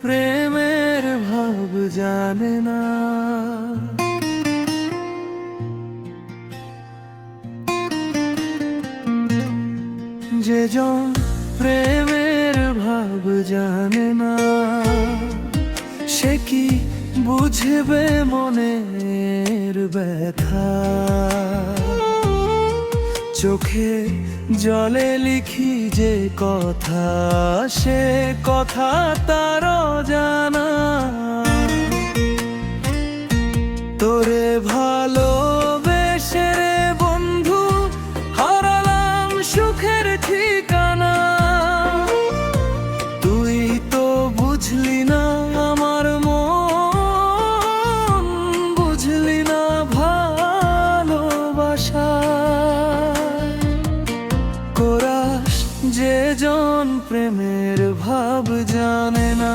প্রেমের ভাব জানে না। যে জন প্রেমের ভাব জানে না, সে কি বুঝবে মনের ব্যথা। চোখে জলে লিখি যে কথা, সে কথা তারও জানা। তোরে ভালোবেসে রে বন্ধু হারালাম সুখের ঠিকানা। তুই তো বুঝলি না আমার মন, বুঝলি না ভালোবাসা। কোরাস যে জন প্রেমের ভাব জানে না,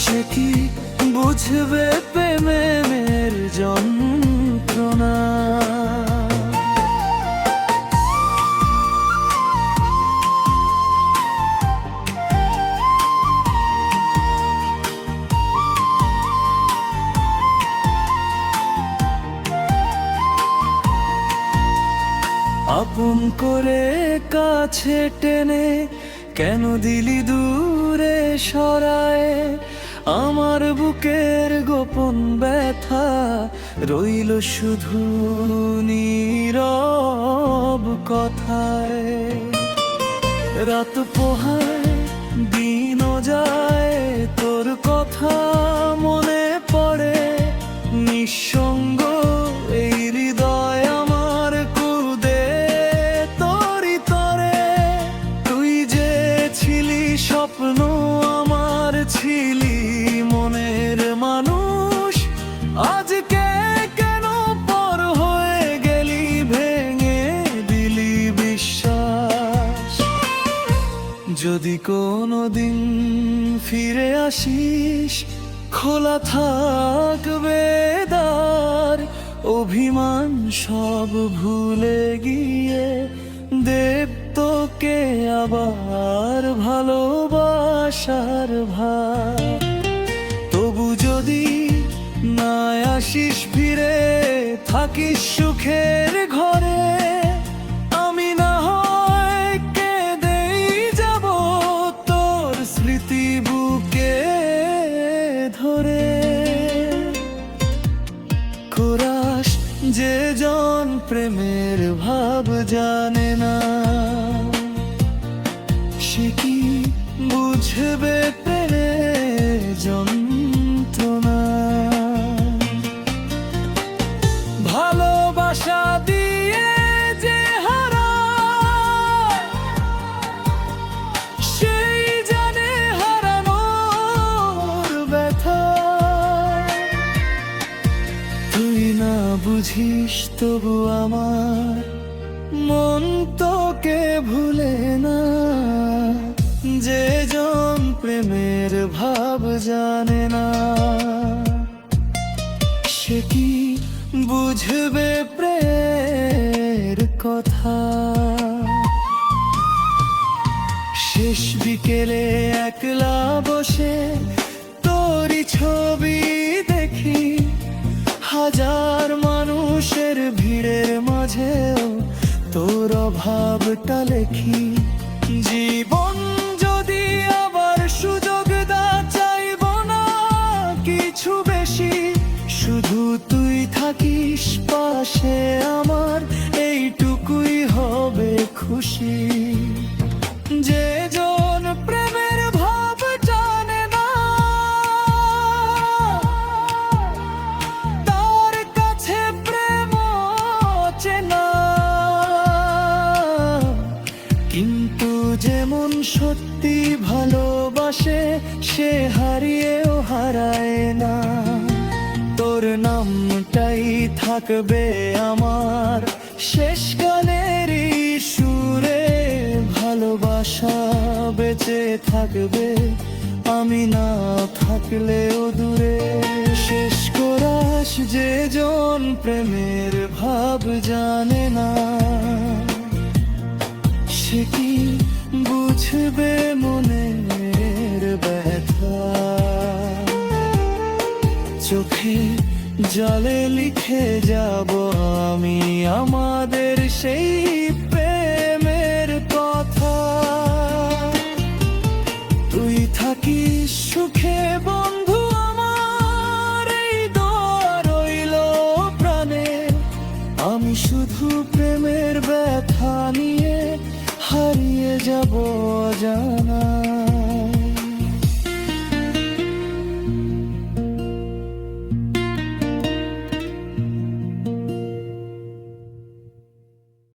সে কি বুঝবে প্রেমের যন্ত্রণা। আপন করে কাছে টেনে কেন দিলি দূরে সরায়। আমার বুকের গোপন ব্যথা রইল শুধু নীরব কথায়। রাত পোহায় দিনও যায়, তোর কথা মনে পড়ে। নিঃসঙ্গ এই হৃদয় আমার কুদে তোরি তরে। তুই যে ছিলি স্বপ্ন আমার, ছিলি মনের মানুষ। আজকে কেন পর হয়ে গেলি, ভেঙে দিলি বিশ্বাস। যদি কোনোদিন ফিরে আসিস, খোলা থাকবে দ্বার। অভিমান সব ভুলে গিয়ে দেব তোকে আবার ভালোবাসার ভার। তবু যদি না আসিস ফিরে, থাকিস সুখের ঘরে। আমি না হয় কেঁদেই যাব তোর স্মৃতি বুকে ধরে। কোরাস যে জন প্রেমের ভাব জানে না, সে কি বুঝবে প্রেমের যন্ত্রণা। ভালোবাসা দিয়ে যে হারায়, সেই জানে হারানোর ব্যথা। তুই না বুঝিস তবু আমার মন তোকে ভুলে না। যে জন প্রেমের ভাব জানে না, সে কি বুঝবে প্রেমের কথা। শেষ বিকেলে একলা বসে তোরই ছবি দেখি। হাজার মানুষের ভিড়ের মাঝেও তোর অভাবটা লেখি। জীবন যদি আবার সুযোগ দা, চাইব না কিছু বেশি। শুধু তুই থাকিস পাশে আমার, এইটুকুই হবে খুশি। যে জন প্রেমের ভাব জানে না, তার কাছে প্রেম চেনা। কিন্তু যেমন সত্যি ভালোবাসে, সে হারিয়েও হারায় না। তোর নামটাই থাকবে আমার শেষকালেরই সুরে। ভালোবাসা বেঁচে থাকবে, আমি না থাকলেও দূরে। শেষ কোরাস যে জন প্রেমের ভাব জানে না, সে কি বুঝবে মনের ব্যথা। চোখে জলে লিখে যাব আমি আমাদের সেই প্রেমের কথা। তুই থাকিস সুখে বন্ধু আমার, এই দোয়া রইল প্রাণে। আমি শুধু প্রেমের ব্যথা নিয়ে হারিয়ে যাব অজানা।